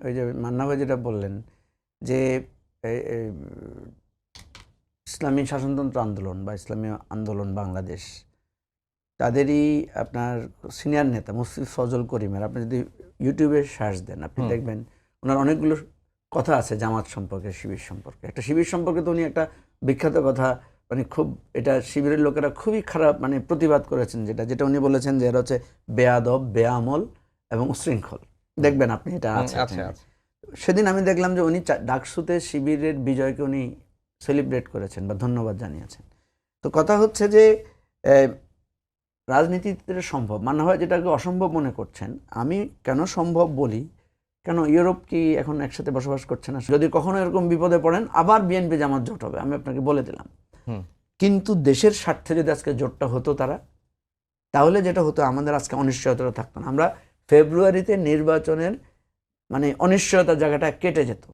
ওই যে মান্না ভাই যেটা বললেন যে ইসলামী শাসনতন্ত্র আন্দোলন বা ইসলামী আন্দোলন বাংলাদেশ, তাদেরই আপনার সিনিয়র নেতা মুফতি ফজল করিমের আপনি যদি ইউটিউবে সার্চ দেন আপনি দেখবেন ওনার অনেকগুলো কথা আছে জামাত সম্পর্কে, শিবির সম্পর্কে। একটা শিবির সম্পর্কে তো উনি একটা বিখ্যাত কথা, মানে খুব এটা শিবিরের লোকেরা খুবই খারাপ মানে প্রতিবাদ করেছেন, যেটা উনি বলেছেন যে এরা হচ্ছে বেয়াদব, বেআমল এবং উশৃঙ্খল। দেখবেন আপনি এটা আছে। সেদিন আমি দেখলাম যে উনি ডাকসুতে শিবিরের বিজয়কে উনি সেলিব্রেট করেছেন বা ধন্যবাদ জানিয়েছেন। তো কথা হচ্ছে যে রাজনীতিতে সম্ভব, মানে হয় যেটাকে অসম্ভব মনে করছেন, আমি কেন সম্ভব বলি, কেন ইউরোপ কি এখন একসাথে বসবাস করছে না? যদি কখনো এরকম বিপদে পড়েন আবার বিএনপি জামাত জোট হবে, আমি আপনাকে বলে দিলাম। কিন্তু দেশের স্বার্থে যদি আজকে জোটটা হতো তাহলে যেটা হতো আমাদের আজকে অনিশ্চয়তা থাকতো না। আমরা ফেব্রুয়ারিতে নির্বাচনের মানে অনিশ্চয়তার জায়গাটা কেটে যেত।